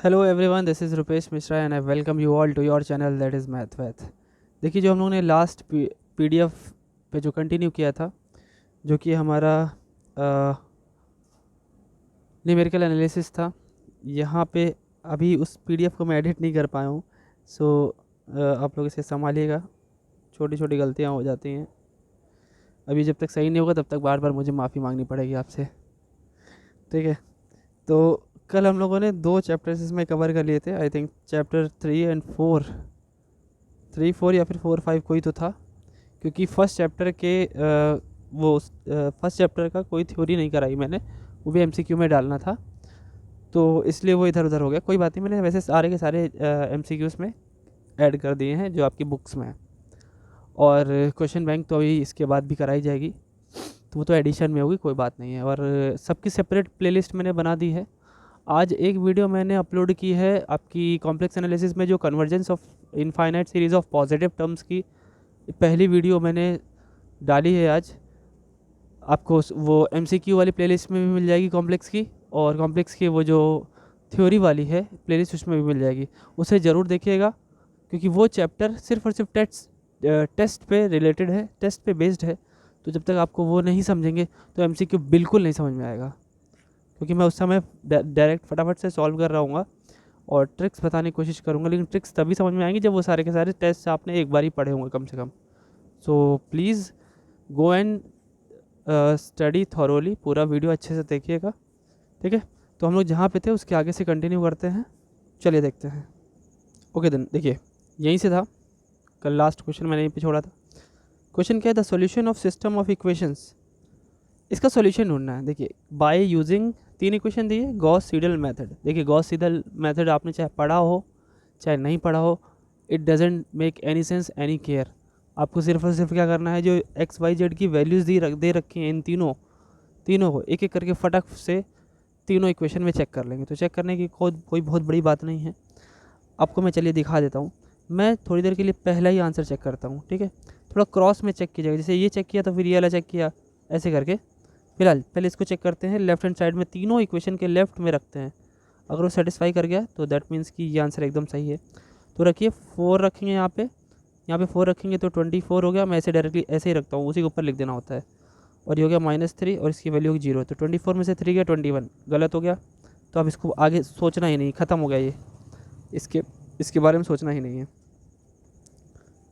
Hello everyone, this is Rupesh Mishra and I welcome you all to your channel that is math वैथ। देखिए, जो हम लोगों ने लास्ट पीडीएफ पे जो कंटिन्यू किया था, जो कि हमारा न्यूमेरिकल एनालिसिस था, यहाँ पे अभी उस पीडीएफ को मैं एडिट नहीं कर पाया हूँ। सो आप लोग इसे संभालिएगा, छोटी छोटी गलतियाँ हो जाती हैं। अभी जब तक सही नहीं होगा तब तक बार बार मुझे माफ़ी मांगनी पड़ेगी आपसे, ठीक है। तो कल हम लोगों ने 2 चैप्टर्स इसमें कवर कर लिए थे। आई थिंक चैप्टर 3 एंड 4, 3, 4 या फिर 4, 5 कोई तो था, क्योंकि फर्स्ट चैप्टर के फर्स्ट चैप्टर का कोई थ्योरी नहीं कराई मैंने, वो भी एमसीक्यू में डालना था, तो इसलिए वो इधर उधर हो गया। कोई बात नहीं, मैंने वैसे सारे के सारे एमसीक्यूज़ में ऐड कर दिए हैं जो आपकी बुक्स में है, और क्वेश्चन बैंक तो अभी इसके बाद भी कराई जाएगी, तो वो तो एडिशन में होगी, कोई बात नहीं है। और सबकी सेपरेट प्लेलिस्ट मैंने बना दी है। आज एक वीडियो मैंने अपलोड की है आपकी कॉम्प्लेक्स एनालिसिस में, जो convergence of infinite series of positive terms की पहली वीडियो मैंने डाली है आज। आपको वो एमसीक्यू वाली प्लेलिस्ट में भी मिल जाएगी कॉम्प्लेक्स की, और कॉम्प्लेक्स की वो जो थ्योरी वाली है प्लेलिस्ट उसमें भी मिल जाएगी। उसे ज़रूर देखिएगा, क्योंकि वो चैप्टर सिर्फ और सिर्फ टेस्ट पे रिलेटेड है, टेस्ट पे बेस्ड है। तो जब तक आपको वो नहीं समझेंगे तो एमसीक्यू बिल्कुल नहीं समझ में आएगा, क्योंकि मैं उस समय डायरेक्ट फटाफट से सॉल्व कर रहा हूँ और ट्रिक्स बताने की कोशिश करूँगा, लेकिन ट्रिक्स तभी समझ में आएंगी जब वो सारे के सारे टेस्ट आपने एक बार ही पढ़े होंगे कम से कम। So please go and study thoroughly, पूरा वीडियो अच्छे से देखिएगा, ठीक है। तो हम लोग जहाँ पे थे उसके आगे से कंटिन्यू करते हैं, चलिए देखते हैं। ओके देन, देखिए यहीं से था, कल लास्ट क्वेश्चन मैंने यहीं पे छोड़ा था। क्वेश्चन क्या है, the solution of system of equations, इसका सॉल्यूशन ढूंढना है। देखिए, बाय यूजिंग 3 इक्वेशन दिए, गॉस सीडल मेथड। देखिए, गॉस सीडल मेथड आपने चाहे पढ़ा हो चाहे नहीं पढ़ा हो, it doesn't make any sense any care. आपको सिर्फ और सिर्फ क्या करना है, जो एक्स वाई जेड की वैल्यूज़ दे रखी हैं इन तीनों को एक एक करके फटक से तीनों इक्वेशन में चेक कर लेंगे। तो चेक करने की कोई बहुत बड़ी बात नहीं है, आपको मैं चलिए दिखा देता हूँ। मैं थोड़ी देर के लिए पहला ही आंसर चेक करता हूँ, ठीक है। थोड़ा क्रॉस में चेक कीजिएगा, जैसे ये चेक किया तो फिर ये वाला चेक किया, ऐसे करके। फिलहाल पहले इसको चेक करते हैं, लेफ्ट हैंड साइड में तीनों इक्वेशन के लेफ्ट में रखते हैं। अगर वो सेटिस्फाई कर गया तो दैट मीन्स कि ये आंसर एकदम सही है। तो रखिए 4 रखेंगे यहाँ पे 4 रखेंगे तो 24 हो गया। मैं ऐसे डायरेक्टली ऐसे ही रखता हूँ, उसी के ऊपर लिख देना होता है। और ये हो गया -3 और इसकी वैल्यू 0, तो 24 में से 3 गया 21, गलत हो गया। तो अब इसको आगे सोचना ही नहीं, ख़त्म हो गया ये, इसके बारे में सोचना ही नहीं है,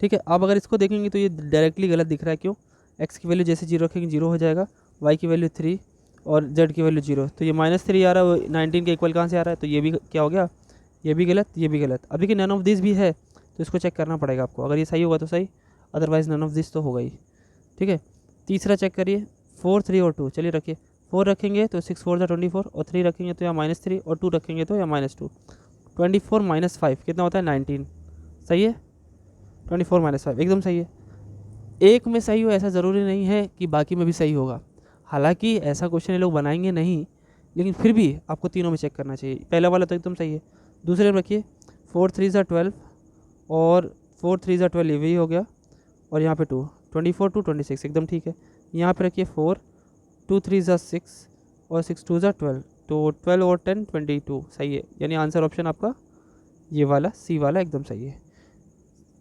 ठीक है। अब अगर इसको देखेंगे तो ये डायरेक्टली गलत दिख रहा है, क्यों? एक्स की वैल्यू जैसे 0 रखेंगे 0 हो जाएगा, वाई की वैल्यू 3 और जेड की वैल्यू 0, तो ये -3 आ रहा है, 19 के इक्वल कहाँ से आ रहा है? तो ये भी क्या हो गया, ये भी गलत, ये भी गलत। अब देखिए नन ऑफ दिस भी है, तो इसको चेक करना पड़ेगा आपको। अगर ये सही होगा तो सही, अदरवाइज नन ऑफ दिस तो होगा ही, ठीक है। तीसरा चेक करिए, 4, 3 और 2, चलिए रखिए। 4 रखेंगे तो 6 4 24, और 3 रखेंगे तो या -3 और 2 रखेंगे तो या -2। 24 - 5 कितना होता है? 19, सही है। 24 - 5 एकदम सही है। एक में सही हो ऐसा ज़रूरी नहीं है कि बाकी में भी सही होगा। हालांकि ऐसा क्वेश्चन ये लोग बनाएंगे नहीं, लेकिन फिर भी आपको तीनों में चेक करना चाहिए। पहला वाला तो एकदम सही है। दूसरे में रखिए 4 3 12 और 4 3 12, ये भी हो गया। और यहाँ पे 2, 24 2 26 एकदम ठीक है। यहाँ पे रखिए 4 2 3 6 और 6 2 12, तो 12 और 10 22 सही है। यानी आंसर ऑप्शन आपका ये वाला सी वाला एकदम सही है।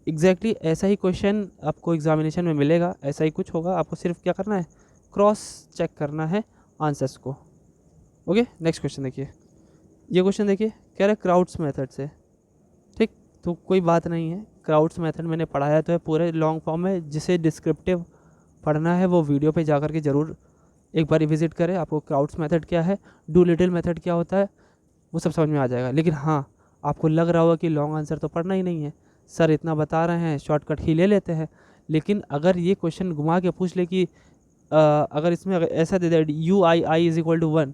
एग्जैक्टली ऐसा ही क्वेश्चन आपको एग्जामिनेशन में मिलेगा, ऐसा ही कुछ होगा। आपको सिर्फ क्या करना है, क्रॉस चेक करना है आंसर्स को। ओके, नेक्स्ट क्वेश्चन देखिए। ये क्वेश्चन देखिए, कह रहा है क्राउड्स मेथड से, ठीक। तो कोई बात नहीं है, क्राउड्स मेथड मैंने पढ़ाया तो है पूरे लॉन्ग फॉर्म में। जिसे डिस्क्रिप्टिव पढ़ना है वो वीडियो पे जा कर के ज़रूर एक बार विजिट करें। आपको क्राउड्स मेथड क्या है, डू लिटिल मेथड क्या होता है, वो सब समझ में आ जाएगा। लेकिन हाँ, आपको लग रहा होगा कि लॉन्ग आंसर तो पढ़ना ही नहीं है, सर इतना बता रहे हैं शॉर्टकट ही ले लेते हैं। लेकिन अगर ये क्वेश्चन घुमा के पूछ ले कि अगर इसमें अगर ऐसा दे दे UII = 1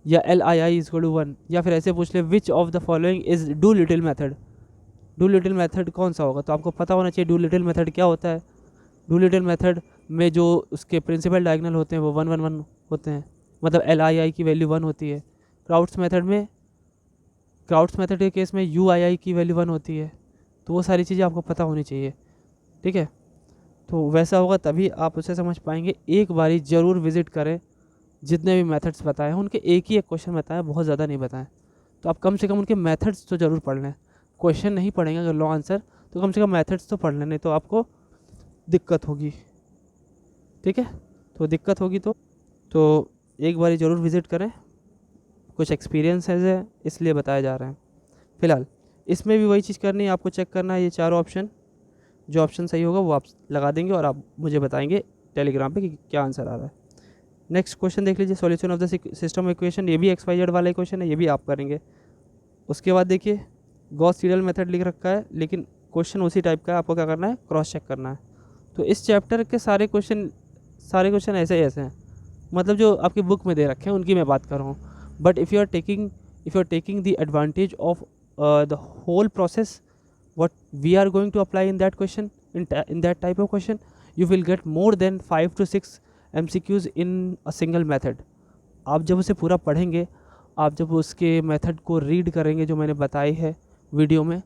या LII = 1, या फिर ऐसे पूछ ले विच of the following is do little method, do little method कौन सा होगा, तो आपको पता होना चाहिए डू लिटिल मेथड क्या होता है। डू लिटिल मेथड में जो उसके प्रिंसिपल डायगोनल होते हैं वो 1 1 1 होते हैं, मतलब LII की वैल्यू 1 होती है। क्राउड्स मेथड के केस में UII की वैल्यू 1 होती है। तो वो सारी चीज़ें आपको पता होनी चाहिए, ठीक है। तो वैसा होगा तभी आप उसे समझ पाएंगे। एक बारी ज़रूर विजिट करें, जितने भी मेथड्स बताए हैं उनके एक ही एक क्वेश्चन बताएं, बहुत ज़्यादा नहीं बताएं। तो आप कम से कम उनके मेथड्स तो ज़रूर पढ़ लें। क्वेश्चन नहीं पढ़ेंगे अगर लॉ आंसर, तो कम से कम मेथड्स तो पढ़ लें, नहीं तो आपको दिक्कत होगी। ठीक है, तो दिक्कत होगी तो एक बार ज़रूर विज़िट करें। कुछ एक्सपीरियंसेस है इसलिए बताया जा रहा है। फ़िलहाल इसमें भी वही चीज़ करनी है, आपको चेक करना है ये चारों ऑप्शन, जो ऑप्शन सही होगा वो आप लगा देंगे और आप मुझे बताएंगे टेलीग्राम पे कि क्या आंसर आ रहा है। नेक्स्ट क्वेश्चन देख लीजिए, solution of the system equation. ये भी XYZ वाला इक्वेशन है, ये भी आप करेंगे। उसके बाद देखिए गॉस सीडल मेथड लिख रखा है, लेकिन क्वेश्चन उसी टाइप का है, आपको क्या करना है, क्रॉस चेक करना है। तो इस चैप्टर के सारे क्वेश्चन ऐसे ही ऐसे हैं, मतलब जो आपकी बुक में दे रखे हैं उनकी मैं बात कर रहा हूँ। But if you are taking the advantage of the whole process what we are going to apply in that question, in that type of question, you will get more than 5 to 6 MCQs in a single method. आप जब उसे पूरा पढ़ेंगे, आप जब उसके method को read करेंगे जो मैंने बताई है वीडियो में,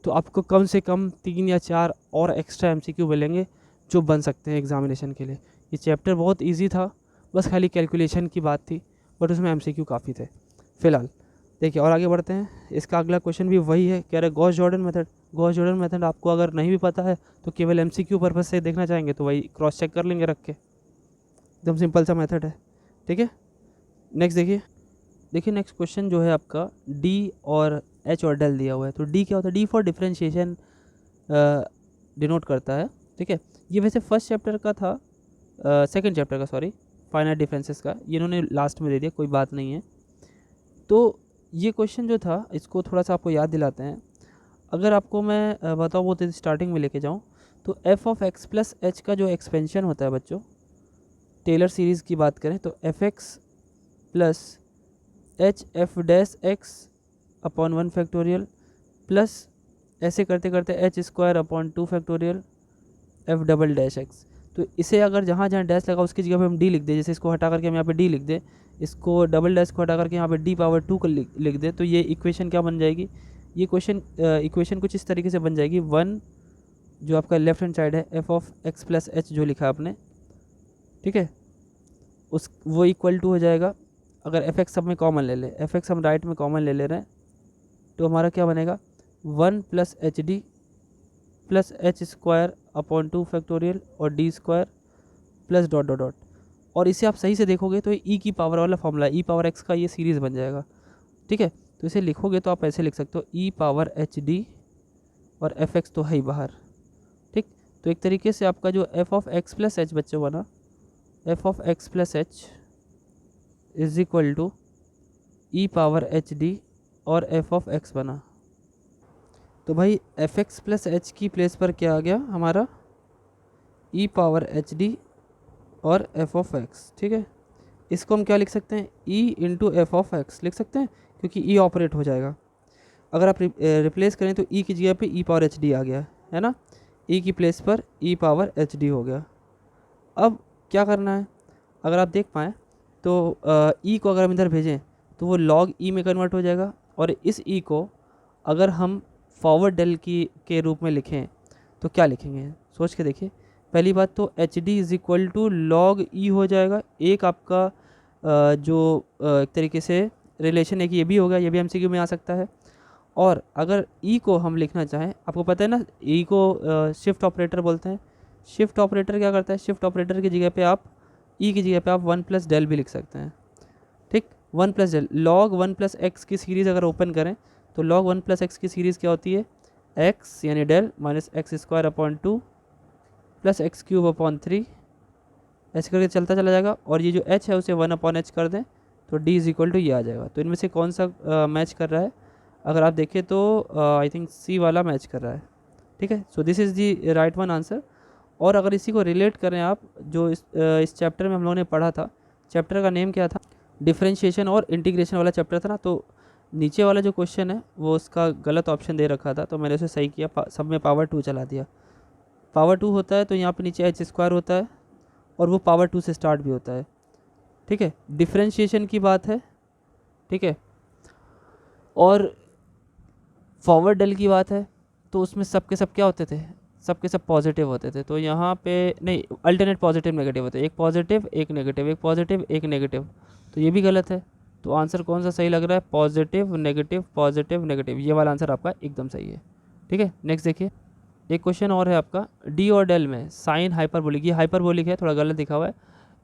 तो आपको कम से कम 3 या 4 और एक्स्ट्रा MCQ मिलेंगे जो बन सकते हैं एग्जामिनेशन के लिए। ये चैप्टर बहुत ईजी था, बस खाली कैलकुलेशन की बात थी, बट उसमें MCQ काफ़ी थे। फ़िलहाल देखिए और आगे बढ़ते हैं। इसका अगला क्वेश्चन भी वही है, कह रहे Gauss Jordan method. Gauss Jordan method आपको अगर नहीं भी पता है तो केवल MCQ पर्पज से देखना चाहेंगे तो वही क्रॉस चेक कर लेंगे रख के, एकदम सिंपल सा मेथड है। ठीक है, नेक्स्ट देखिए नेक्स्ट क्वेश्चन जो है आपका D और H और डेल दिया हुआ है। तो D क्या होता है, D फॉर डिफ्रेंशिएशन डिनोट करता है। ठीक है, ये वैसे फर्स्ट चैप्टर का था, सेकेंड चैप्टर का सॉरी, फाइनाइट डिफरेंसेस का, ये इन्होंने लास्ट में दे दिया, कोई बात नहीं है। तो ये क्वेश्चन जो था इसको थोड़ा सा आपको याद दिलाते हैं। अगर आपको मैं बताऊँ वो तो स्टार्टिंग में लेके जाऊँ, तो f(x + h) का जो एक्सपेंशन होता है बच्चों, टेलर सीरीज़ की बात करें तो f(x + h f'(x) upon 1 factorial plus ऐसे करते करते h² अपॉन 2 फैक्टोरियल f'(x). तो इसे अगर जहाँ जहाँ डैश लगा उसकी जगह पे हम d लिख दें, जैसे इसको हटा करके हम यहाँ पे d लिख दें, इसको डबल डैश को हटा करके यहाँ पे d⁻2 को लिख दें, तो ये इक्वेशन क्या बन जाएगी, ये इक्वेशन कुछ इस तरीके से बन जाएगी। 1 जो आपका लेफ्ट हैंड साइड है f(x + h) जो लिखा आपने, ठीक है, वो इक्वल टू हो जाएगा, अगर f(x) सब में कॉमन ले ले, f(x) हम राइट में कॉमन ले रहे हैं, तो हमारा क्या बनेगा 1 + hd + h² अपॉन 2 फैक्टोरियल और d² plus dot dot dot. और इसे आप सही से देखोगे तो ई की पावर वाला फॉर्मूला, e⁻x का ये सीरीज़ बन जाएगा। ठीक है, तो इसे लिखोगे तो आप ऐसे लिख सकते हो e⁻hd और f(x) तो है ही बाहर। ठीक, तो एक तरीके से आपका जो f(x + h) बच्चों बना, f(x + h) is equal to e⁻hd और f(x) बना। तो भाई f(x + h) की प्लेस पर क्या आ गया हमारा e⁻hd और f(x). ठीक है, इसको हम क्या लिख सकते हैं, e × f(x) लिख सकते हैं, क्योंकि e ऑपरेट हो जाएगा। अगर आप रिप्लेस करें तो e की जगह पे e⁻hd आ गया है ना, e की प्लेस पर e⁻hd हो गया। अब क्या करना है, अगर आप देख पाएँ तो e को अगर हम इधर भेजें तो वो log e में कन्वर्ट हो जाएगा, और इस e को अगर हम फॉरवर्ड डेल के रूप में लिखें तो क्या लिखेंगे, सोच के देखिए। पहली बात तो hd = log e हो जाएगा। एक आपका जो एक तरीके से रिलेशन है कि ये भी होगा, ये भी MCQ में आ सकता है। और अगर e को हम लिखना चाहें, आपको पता है ना e को शिफ्ट ऑपरेटर बोलते हैं। शिफ्ट ऑपरेटर क्या करता है, शिफ्ट ऑपरेटर की जगह पे आप e की जगह पे आप 1 + del भी लिख सकते हैं। ठीक, 1 + del log 1 + x की सीरीज़ अगर ओपन करें तो log 1 + x की सीरीज़ क्या होती है, x यानी del -x² upon 2 plus x³ upon 3, ऐसे करके चलता चला जाएगा। और ये जो h है उसे 1/h कर दें तो d = ये आ जाएगा। तो इनमें से कौन सा मैच कर रहा है, अगर आप देखें तो आई थिंक C वाला मैच कर रहा है। ठीक है, so this is the right one answer. और अगर इसी को रिलेट करें आप, जो इस चैप्टर में हम लोगों ने पढ़ा था, चैप्टर का नेम क्या था, डिफरेंशिएशन और इंटीग्रेशन वाला चैप्टर था ना, तो नीचे वाला जो क्वेश्चन है वो उसका गलत ऑप्शन दे रखा था, तो मैंने उसे सही किया, सब में पावर 2 चला दिया। पावर 2 होता है तो यहाँ पे नीचे h² होता है, और वो पावर 2 से स्टार्ट भी होता है। ठीक है, डिफरेंशिएशन की बात है। ठीक है, और फॉरवर्ड डेल की बात है, तो उसमें सब के सब क्या होते थे, सब के सब पॉजिटिव होते थे। तो यहाँ पे नहीं, अल्टरनेट पॉजिटिव नेगेटिव होते, एक पॉजिटिव एक नेगेटिव, एक पॉजिटिव एक नेगेटिव, तो ये भी गलत है। तो आंसर कौन सा सही लग रहा है? पॉजिटिव नेगेटिव पॉजिटिव नेगेटिव, ये वाला आंसर आपका एकदम सही है। ठीक है, नेक्स्ट देखिए, एक क्वेश्चन और है आपका, डी और डेल में साइन हाइपरबोलिक, ये हाइपरबोलिक है, थोड़ा गलत लिखा हुआ है,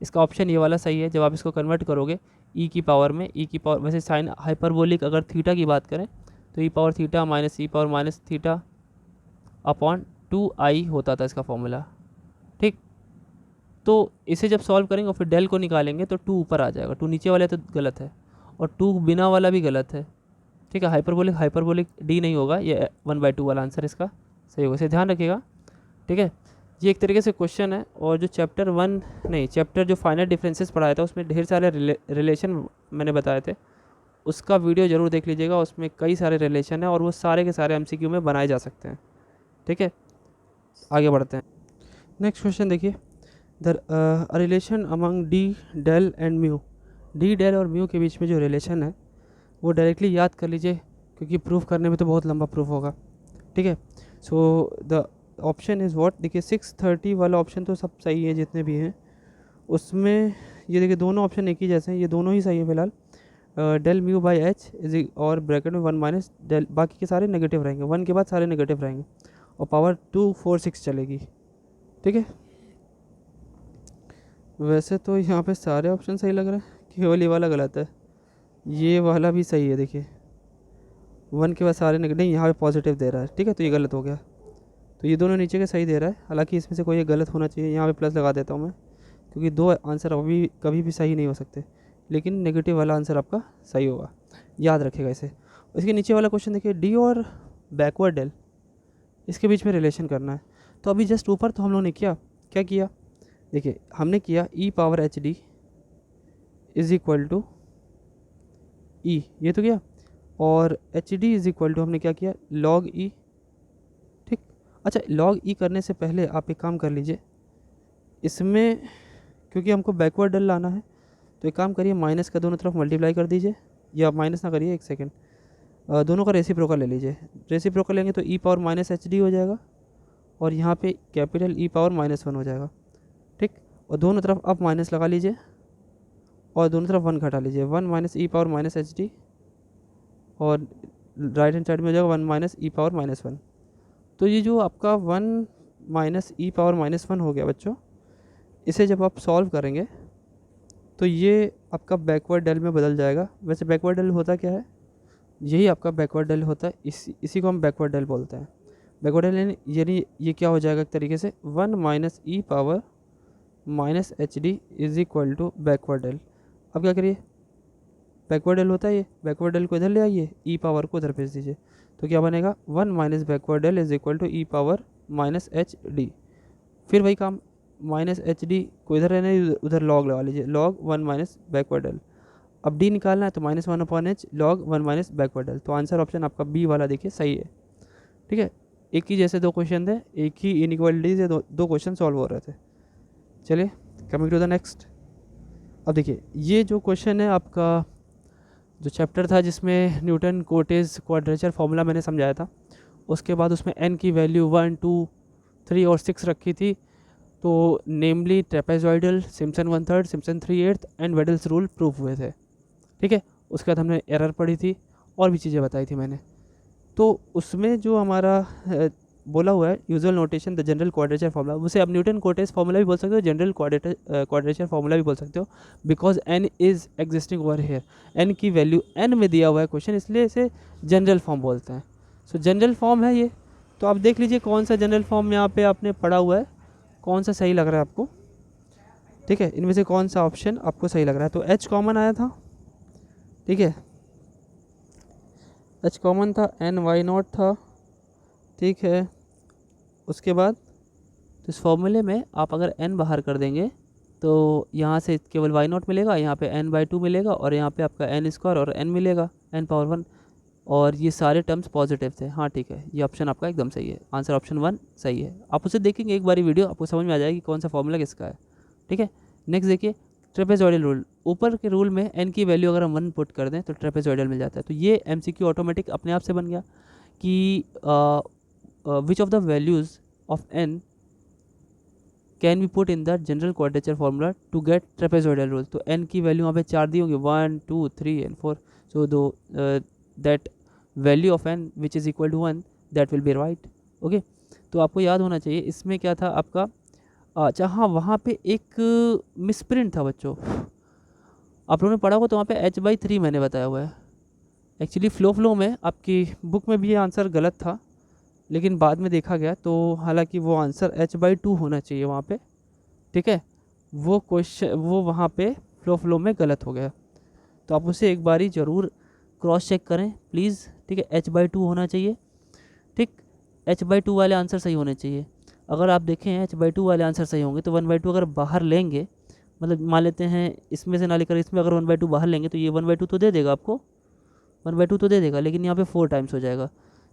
इसका ऑप्शन ये वाला सही है। जब आप इसको कन्वर्ट करोगे ई की पावर में, ई की पावर, वैसे साइन हाइपरबोलिक अगर थीटा की बात करें तो e power theta minus e power minus theta upon 2i होता था इसका फॉर्मूला। ठीक, तो इसे जब सॉल्व करेंगे और फिर डेल को निकालेंगे तो 2 ऊपर आ जाएगा, 2 नीचे वाला तो गलत है और 2 बिना वाला भी गलत है। ठीक है, हाइपरबोलिक हाइपरबोलिक डी नहीं होगा, ये 1/2 वाला आंसर इसका सही होगा, इसे ध्यान रखिएगा। ठीक है, ये एक तरीके से क्वेश्चन है। और जो चैप्टर 1 नहीं, चैप्टर जो फाइनल डिफरेंसेस पढ़ाया था उसमें ढेर सारे रिलेशन मैंने बताए थे, उसका वीडियो ज़रूर देख लीजिएगा, उसमें कई सारे रिलेशन है और वो सारे के सारे MCQ में बनाए जा सकते हैं। ठीक है, आगे बढ़ते हैं। नेक्स्ट क्वेश्चन देखिए, the relation among D del and mu, D del और म्यू के बीच में जो रिलेशन है वो डायरेक्टली याद कर लीजिए, क्योंकि प्रूफ करने में तो बहुत लंबा प्रूफ होगा। ठीक है, so the option is what, देखिए 630 वाला ऑप्शन तो सब सही है जितने भी हैं उसमें। ये देखिए दोनों ऑप्शन एक ही जैसे हैं, ये दोनों ही सही है फिलहाल। Del mu by h is और ब्रैकेट में 1 माइनस डेल, बाकी के सारे नेगेटिव रहेंगे, 1 के बाद सारे नेगेटिव रहेंगे और पावर 246 चलेगी। ठीक है, वैसे तो यहाँ पे सारे ऑप्शन सही लग रहे हैं, केवल ये वाला गलत है, ये वाला भी सही है। देखिए 1 के बाद सारे नेगेटिव, नहीं यहाँ पे पॉजिटिव दे रहा है। ठीक है, तो ये गलत हो गया, तो ये दोनों नीचे के सही दे रहा है, हालांकि इसमें से कोई एक गलत होना चाहिए, यहाँ पे प्लस लगा देता हूँ मैं, क्योंकि दो आंसर अभी कभी भी सही नहीं हो सकते, लेकिन नेगेटिव वाला आंसर आपका सही होगा, याद रखेगा इसे। इसके नीचे वाला क्वेश्चन देखिए, डी और बैकवर्ड डेल, इसके बीच में रिलेशन करना है। तो अभी जस्ट ऊपर तो हम लोगों ने क्या किया, देखिए हमने किया e power H D is equal to e, ये तो क्या, और H D is equal to हमने क्या किया, लॉग ई। ठीक, अच्छा लॉग ई करने से पहले आप एक काम कर लीजिए, इसमें क्योंकि हमको बैकवर्ड डेल लाना है तो एक काम करिए, माइनस का दोनों तरफ मल्टीप्लाई कर दीजिए, या माइनस ना करिए, एक सेकेंड, दोनों का रेसिप्रोकल ले लीजिए। रेसिप्रोकल लेंगे तो e power minus h D हो जाएगा और यहाँ पे कैपिटल ई पावर -1 हो जाएगा। ठीक, और दोनों तरफ अब माइनस लगा लीजिए और दोनों तरफ 1 घटा लीजिए, 1 minus e power minus h D, और राइट हैंड साइड में हो जाएगा 1 माइनस ई पावर -1। तो ये जो आपका 1 माइनस ई पावर -1 हो गया बच्चों, इसे जब आप सॉल्व करेंगे तो ये आपका बैकवर्ड डेल में बदल जाएगा। वैसे बैकवर्ड डेल होता क्या है, यही आपका बैकवर्ड डेल होता है, इसी को हम बैकवर्ड डेल बोलते हैं। बैकवर्ड डेल यानी ये क्या हो जाएगा एक तरीके से, 1 minus e power minus h D is equal to backward del. अब क्या करिए, बैकवर्ड डेल होता है ये, बैकवर्ड डेल को इधर ले आइए, ई पावर को उधर भेज दीजिए, तो क्या बनेगा, 1 minus backward del is equal to e power minus h D. फिर वही काम, माइनस एच डी को इधर रहने, उधर लॉग लगा लीजिए, लॉग 1 माइनस बैकवर्ड डेल। अब डी निकालना है तो -1 upon h log 1 minus backward del. तो आंसर ऑप्शन आपका बी वाला देखिए सही है। ठीक है, एक ही जैसे दो क्वेश्चन थे, एक ही इनइक्वालिटी से दो क्वेश्चन सॉल्व हो रहे थे। चलिए कमिंग टू द नेक्स्ट। अब देखिए ये जो क्वेश्चन है आपका, जो चैप्टर था जिसमें न्यूटन कोटेज क्वाड्रेचर फॉर्मूला मैंने समझाया था, उसके बाद उसमें n की वैल्यू 1, 2, 3 और 6 रखी थी। तो namely trapezoidal, Simpson 1/3, Simpson 3/8 and Weddle's rule proof हुए थे। ठीक है, उसके बाद हमने एरर पढ़ी थी और भी चीज़ें बताई थी मैंने। तो उसमें जो हमारा बोला हुआ है usual notation the general quadrature formula, उसे आप न्यूटन कोटेज फार्मूला भी बोल सकते हो, जनरल क्वाड्रेचर फार्मूला भी बोल सकते हो, because n is existing over here. n की वैल्यू n में दिया हुआ है क्वेश्चन, इसलिए इसे जनरल फॉर्म बोलते हैं। सो जनरल फॉर्म है ये। तो आप देख लीजिए कौन सा जनरल फॉर्म यहाँ पे आपने पढ़ा हुआ है, कौन सा सही लग रहा है आपको। ठीक है, इनमें से कौन सा ऑप्शन आपको सही लग रहा है। तो h कॉमन आया था, ठीक है, h कॉमन था, ny0 था, ठीक है। उसके बाद तो इस फॉर्मूले में आप अगर n बाहर कर देंगे तो यहाँ से केवल y0 मिलेगा, यहाँ पे n/2 मिलेगा और यहाँ पे आपका n² और n मिलेगा, n पावर 1, और ये सारे टर्म्स पॉजिटिव थे। हाँ ठीक है, ये ऑप्शन आपका एकदम सही है, आंसर ऑप्शन 1 सही है। आप उसे देखेंगे एक बारी वीडियो, आपको समझ में आ जाएगी कौन सा फॉर्मूला किसका है। ठीक है, नेक्स्ट देखिए ट्रेपेजॉइडल रूल। ऊपर के रूल में n की वैल्यू अगर हम 1 पुट कर दें तो ट्रेपेजॉइडल मिल जाता है। तो ये MCQ ऑटोमेटिक अपने आप से बन गया कि which of the values of n can be put in the general quadrature formula to get trapezoidal rule. तो n की वैल्यू वहाँ पे 4 दी होंगी, 1 2 3 एंड 4, सो दो that value of n which is equal to 1 that will be right. Okay, तो आपको याद होना चाहिए इसमें क्या था आपका, अच्छा हाँ, वहाँ पे एक मिसप्रिंट था बच्चों, आप लोगों ने पढ़ा हो तो वहाँ पे h/3 मैंने बताया हुआ है। एक्चुअली फ्लो में आपकी बुक में भी ये आंसर गलत था, लेकिन बाद में देखा गया तो हालांकि वो आंसर h/2 होना चाहिए वहाँ पे, ठीक है। वो क्वेश्चन वो वहाँ पे फ्लो में गलत हो गया, तो आप उसे एक बारी ज़रूर क्रॉस चेक करें प्लीज़, ठीक है। h/2 होना चाहिए, ठीक। h/2 वाले आंसर सही होने चाहिए। अगर आप देखें h/2 वाले आंसर सही होंगे तो 1/2 अगर बाहर लेंगे, मतलब मान लेते हैं इसमें से ना लेकर इसमें अगर 1/2 बाहर लेंगे तो ये 1/2 तो दे देगा आपको, 1/2 तो दे देगा, लेकिन यहाँ पे 4 टाइम्स हो जाएगा।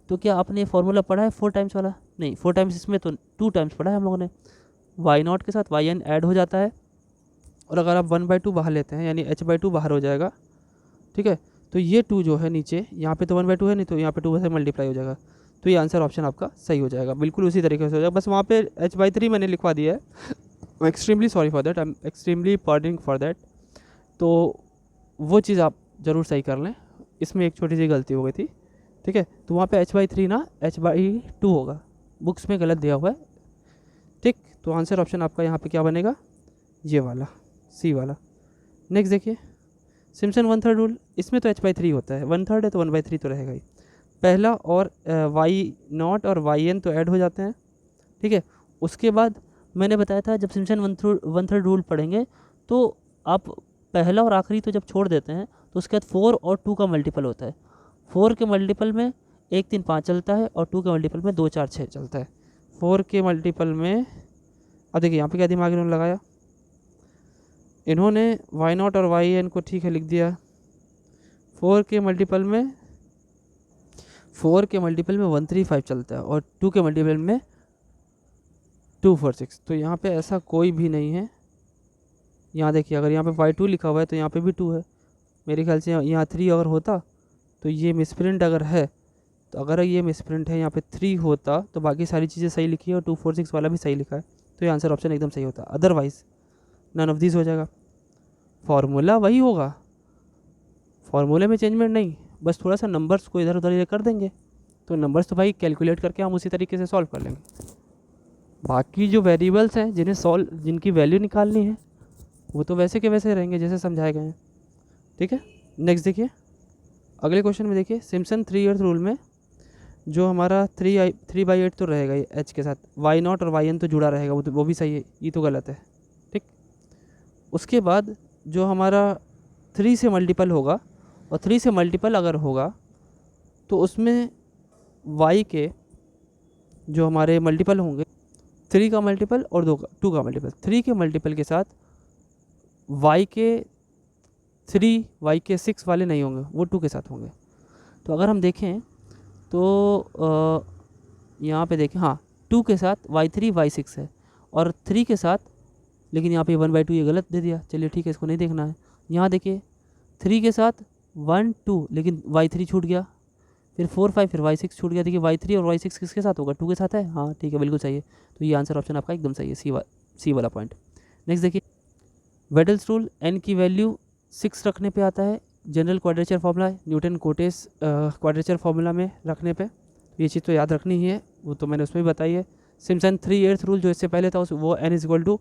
तो क्या आपने फॉर्मूला पढ़ा है 4 टाइम्स वाला? नहीं, 4 टाइम्स इसमें तो 2 टाइम्स पढ़ा है हम लोगों ने। y0 के साथ yn ऐड हो जाता है, और अगर आप 1/2 बाहर लेते हैं यानी h/2 बाहर हो जाएगा, ठीक है। तो ये 2 जो है नीचे, यहाँ पे तो 1/2 है नहीं, तो यहाँ पे 2 से मल्टीप्लाई हो जाएगा, तो ये आंसर ऑप्शन आपका सही हो जाएगा, बिल्कुल उसी तरीके से हो जाएगा। बस वहाँ पे h/3 मैंने लिखवा दिया है, extremely sorry for that, I am extremely pardoning for that. तो वो चीज़ आप ज़रूर सही कर लें, इसमें एक छोटी सी गलती हो गई थी, ठीक है। तो वहाँ पे h/3 ना h/2 होगा, बुक्स में गलत दिया हुआ है, ठीक। तो आंसर ऑप्शन आपका यहाँ पे क्या बनेगा, ये वाला, सी वाला। नेक्स्ट देखिए, सिम्पसन 1/3 रूल, इसमें तो h/3 होता है, 1/3 है तो 1/3 तो रहेगा ही। पहला और y0 और yn तो ऐड हो जाते हैं, ठीक है। उसके बाद मैंने बताया था जब सिम्पसन 1/3 रूल पढ़ेंगे तो आप पहला और आखिरी तो जब छोड़ देते हैं तो उसके बाद 4 और 2 का मल्टीपल होता है। 4 के मल्टीपल में 1 3 5 चलता है, और 2 के मल्टीपल में 2 4 6 चलता है। 4 के मल्टीपल में, अब देखिए यहाँ पे क्या दिमाग इन्होंने लगाया, इन्होंने y0 और yn को ठीक है लिख दिया। 4 के मल्टीपल में 135 चलता है, और 2 के मल्टीपल में 246। तो यहाँ पे ऐसा कोई भी नहीं है। यहाँ देखिए, अगर यहाँ पे y2 लिखा हुआ है तो यहाँ पे भी 2 है, मेरे ख्याल से यहाँ 3 अगर होता तो ये मिसप्रिंट अगर है, तो अगर ये मिसप्रिंट है यहाँ पे 3 होता तो बाकी सारी चीज़ें सही लिखी है और 246 वाला भी सही लिखा है, तो ये आंसर ऑप्शन एकदम सही होता। अदरवाइज नन ऑफ दिस हो जाएगा, फॉर्मूला वही होगा, फॉर्मूले में चेंजमेंट नहीं, बस थोड़ा सा नंबर्स को इधर उधर कर देंगे, तो नंबर्स तो भाई कैलकुलेट करके हम उसी तरीके से सॉल्व कर लेंगे। बाकी जो वेरिएबल्स हैं जिनकी वैल्यू निकालनी है वो तो वैसे के वैसे रहेंगे जैसे समझाए गए हैं, ठीक है। नेक्स्ट देखिए, अगले क्वेश्चन में देखिए, सिम्पसन 3/8 रूल में जो हमारा 3/8 तो रहेगा ये h के साथ, y0 और yn तो जुड़ा रहेगा, वो भी सही है, ये तो गलत है, ठीक। उसके बाद जो हमारा 3 से मल्टीपल होगा, और 3 से मल्टीपल अगर होगा तो उसमें y के जो हमारे मल्टीपल होंगे, 3 का मल्टीपल और 2 का मल्टीपल, 3 के मल्टीपल के साथ y के 3 y के 6 वाले नहीं होंगे, वो 2 के साथ होंगे। तो अगर हम देखें तो यहाँ पे देखें, हाँ 2 के साथ y3 y6 है, और 3 के साथ, लेकिन यहाँ पे 1/2 ये गलत दे दिया, चलिए ठीक है, इसको नहीं देखना है। यहाँ देखिए 3 के साथ 1 2, लेकिन y3 छूट गया, फिर 4 5, फिर y6 छूट गया। देखिए y3 और y6 किसके साथ होगा, 2 के साथ है, हाँ ठीक है, बिल्कुल सही है। तो ये आंसर ऑप्शन आपका एकदम सही है, सी वाला पॉइंट। नेक्स्ट देखिए, वेडल्स रूल, n की वैल्यू 6 रखने पे आता है, जनरल क्वाड्रेचर फार्मूला है, न्यूटन कोटेस क्वाड्रेचर फार्मूला में रखने पे, ये चीज़ तो याद रखनी ही है, वो तो मैंने उसमें भी बताई है। सिम्पसन 3/8 रूल जो इससे पहले था वो n =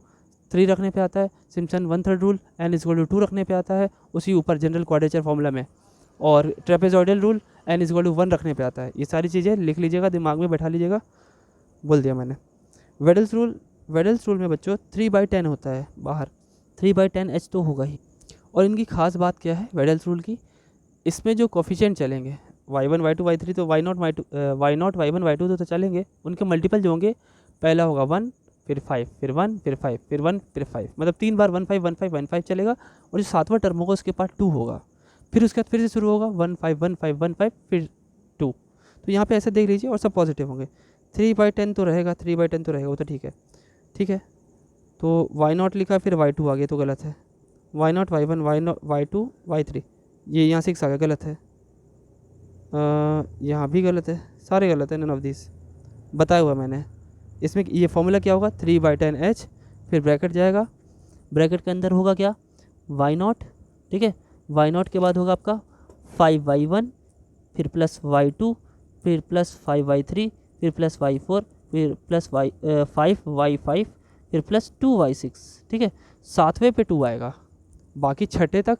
3 रखने पे आता है। सिम्पसन 1/3 रूल n = 2 रखने पे आता है, उसी ऊपर जनरल क्वाड्रेचर फार्मूला में। और ट्रेपेजॉइडल रूल n = 1 रखने पे आता है। ये सारी चीज़ें लिख लीजिएगा, दिमाग में बैठा लीजिएगा, बोल दिया मैंने। वेडल्स रूल में बच्चों 3/10 होता है बाहर, 3/10 h तो होगा ही। और इनकी खास बात क्या है वेडल्स रूल की, इसमें जो कोफिशिएंट चलेंगे y1 y2 y3, तो y0 y1 y2 तो चलेंगे, उनके मल्टीपल जो होंगे, पहला होगा 1 फिर 5 फिर 1 फिर 5 फिर 1 फिर 5, मतलब 3 बार 1 5 1 5 1 5 चलेगा। और जो 7वां टर्म होगा उसके पास 2 होगा, फिर उसके बाद फिर से शुरू होगा 1 5 1 5 1 5 फिर 2। तो यहाँ पे ऐसे देख लीजिए, और सब पॉजिटिव होंगे। 3/10 तो रहेगा, 3/10 तो रहेगा, वो तो ठीक है, ठीक है। तो y0 लिखा फिर y2 आ गया तो गलत है, y0 y1 y0 y2 y3, ये यहाँ 6 आ गया, गलत है। यहाँ भी गलत है, सारे गलत है, नन ऑफ दिस बताया हुआ मैंने। इसमें ये फॉर्मूला क्या होगा, 3/10 h फिर ब्रैकेट जाएगा, ब्रैकेट के अंदर होगा क्या, y0, ठीक है। y0 के बाद होगा आपका 5y1, फिर प्लस y2, फिर प्लस 5y3, फिर प्लस y4, फिर प्लस 5y5, फिर प्लस 2y6, ठीक है। सातवें पे 2 आएगा, बाकी छठे तक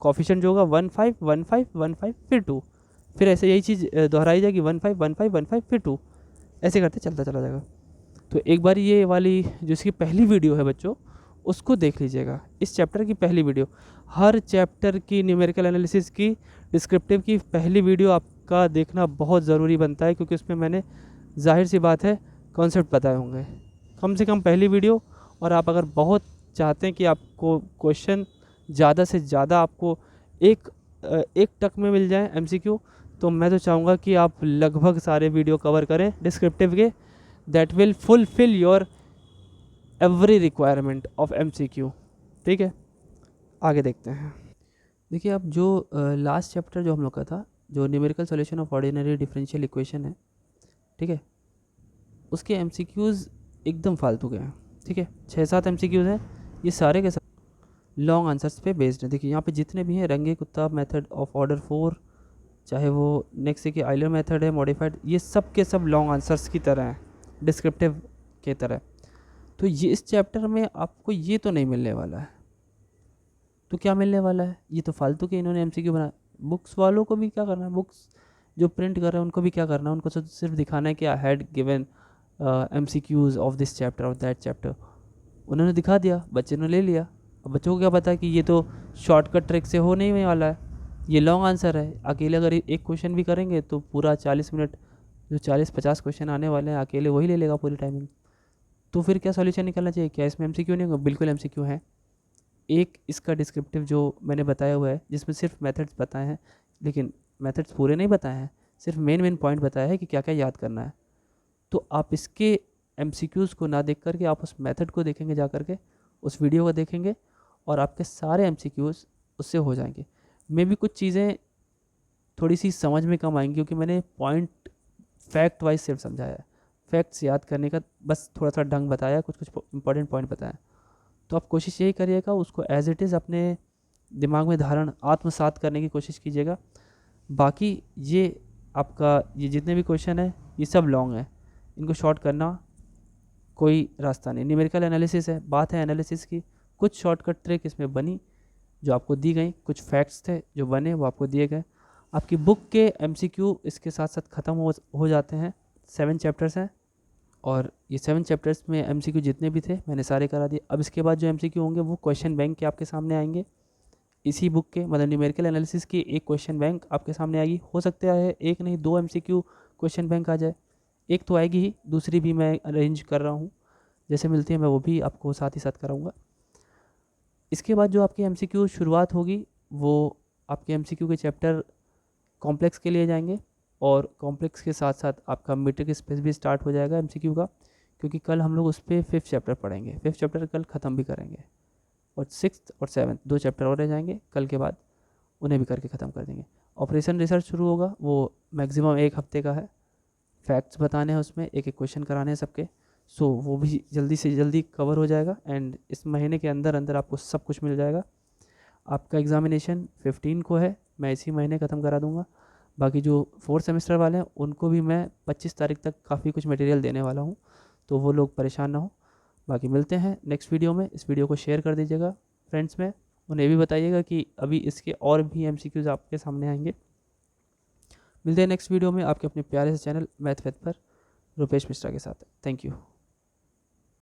कॉफिशेंट जो होगा 1 5 1 5 1 5 फिर 2, फिर ऐसे यही चीज़ दोहराई जाएगी 1 5 1 5 1 5 फिर 2, ऐसे करते चलता चला जाएगा। तो एक बार ये वाली जो इसकी पहली वीडियो है बच्चों, उसको देख लीजिएगा, इस चैप्टर की पहली वीडियो। हर चैप्टर की न्यूमेरिकल एनालिसिस की डिस्क्रिप्टिव की पहली वीडियो आपका देखना बहुत ज़रूरी बनता है, क्योंकि उसमें मैंने जाहिर सी बात है कॉन्सेप्ट बताए होंगे, कम से कम पहली वीडियो। और आप अगर बहुत चाहते हैं कि आपको क्वेश्चन ज़्यादा से ज़्यादा आपको एक टक में मिल जाए एमसीक्यू, तो मैं तो चाहूँगा कि आप लगभग सारे वीडियो कवर करें डिस्क्रिप्टिव के, that will fulfil your every requirement of MCQ, ठीक है। आगे देखते हैं। देखिए अब जो लास्ट चैप्टर जो हम लोग का था, जो numerical solution of ordinary differential equation है, ठीक है, उसके एमसीक्यूज़ एकदम फालतू के हैं, ठीक है। 6-7 एमसीक्यूज़ हैं, ये सारे के सारे लॉन्ग आंसर्स पे बेस्ड है। देखिए यहाँ पे जितने भी हैं, रंगे कुत्ता मेथड ऑफ ऑर्डर 4, चाहे वो नेक्स्ट की आइलर मेथड है मॉडिफाइड, ये सब के सब लॉन्ग आंसर्स की तरह हैं, डिस्क्रिप्टिव के तरह। तो ये इस चैप्टर में आपको ये तो नहीं मिलने वाला है। तो क्या मिलने वाला है, ये तो फालतू के इन्होंने एमसीक्यू बना। बुक्स वालों को भी क्या करना है, बुक्स जो प्रिंट कर रहे हैं उनको भी क्या करना है, उनको सिर्फ दिखाना है कि I had given MCQs of this chapter और दैट चैप्टर। उन्होंने दिखा दिया, बच्चे ने ले लिया। अब बच्चों को क्या पता है कि ये तो शॉर्टकट ट्रिक से हो नहीं वाला है, ये लॉन्ग आंसर है। अकेले अगर एक क्वेश्चन भी करेंगे तो पूरा 40 मिनट, जो 40-50 क्वेश्चन आने वाले हैं अकेले वही ले लेगा पूरी टाइमिंग। तो फिर क्या सॉल्यूशन निकलना चाहिए, क्या इसमें एमसीक्यू नहीं होगा? बिल्कुल एमसीक्यू है। एक इसका डिस्क्रिप्टिव जो मैंने बताया हुआ है, जिसमें सिर्फ मेथड्स बताए हैं, लेकिन मेथड्स पूरे नहीं बताए हैं, सिर्फ मेन पॉइंट बताया है कि क्या क्या याद करना है। तो आप इसके एमसीक्यूज़ को ना देख करके आप उस मेथड को देखेंगे, जा करके उस वीडियो को देखेंगे, और आपके सारे एमसीक्यूज़ उससे हो जाएंगे। मे भी कुछ चीज़ें थोड़ी सी समझ में कम आएंगी, क्योंकि मैंने पॉइंट फैक्ट वाइज सिर्फ समझाया है, फैक्ट्स याद करने का बस थोड़ा सा ढंग बताया, कुछ कुछ इंपॉर्टेंट पॉइंट बताया। तो आप कोशिश यही करिएगा, उसको एज इट इज़ अपने दिमाग में धारण आत्मसात करने की कोशिश कीजिएगा। बाकी ये आपका ये जितने भी क्वेश्चन है ये सब लॉन्ग है, इनको शॉर्ट करना कोई रास्ता नहीं। न्यूमेरिकल एनालिसिस है, बात है एनालिसिस की, कुछ शॉर्टकट ट्रिक इसमें बनी जो आपको दी गई, कुछ फैक्ट्स थे जो बने वो आपको दिए गए। आपकी बुक के एमसीक्यू इसके साथ साथ ख़त्म हो जाते हैं। 7 चैप्टर्स हैं, और ये 7 चैप्टर्स में एमसीक्यू जितने भी थे मैंने सारे करा दिए। अब इसके बाद जो एमसीक्यू होंगे वो क्वेश्चन बैंक के आपके सामने आएंगे, इसी बुक के, मतलब न्यूमेरिकल एनालिसिस की एक क्वेश्चन बैंक आपके सामने आएगी। हो सकता है एक नहीं 2 एमसीक्यू क्वेश्चन बैंक आ जाए, एक तो आएगी ही, दूसरी भी मैं अरेंज कर रहा हूँ, जैसे मिलती है मैं वो भी आपको साथ ही साथ कराऊँगा। इसके बाद जो आपकी एमसीक्यू शुरुआत होगी वो आपके एमसीक्यू के चैप्टर कॉम्प्लेक्स के लिए जाएंगे, और कॉम्प्लेक्स के साथ साथ आपका मीट्रिक स्पेस भी स्टार्ट हो जाएगा एमसीक्यू का, क्योंकि कल हम लोग उस पर 5th चैप्टर पढ़ेंगे। 5th चैप्टर कल ख़त्म भी करेंगे, और 6th और 7th 2 चैप्टर और रह जाएंगे कल के बाद, उन्हें भी करके ख़त्म कर देंगे। ऑपरेशन रिसर्च शुरू होगा, वो मैक्सिमम 1 हफ्ते का है। फैक्ट्स बताने हैं उसमें, एक एक क्वेश्चन कराने हैं सबके, सो वो भी जल्दी से जल्दी कवर हो जाएगा, एंड इस महीने के अंदर अंदर आपको सब कुछ मिल जाएगा। आपका एग्ज़ामिनेशन 15 को है, मैं इसी महीने ख़त्म करा दूँगा। बाकी जो 4th सेमेस्टर वाले हैं उनको भी मैं 25 तारीख तक काफ़ी कुछ मटेरियल देने वाला हूँ, तो वो लोग परेशान ना हो। बाकी मिलते हैं नेक्स्ट वीडियो में। इस वीडियो को शेयर कर दीजिएगा फ्रेंड्स में, उन्हें भी बताइएगा कि अभी इसके और भी एमसीक्यूज़ आपके सामने आएंगे। मिलते हैं नेक्स्ट वीडियो में आपके अपने प्यारे से चैनल मैथ विद पर रुपेश मिश्रा के साथ। Thank you.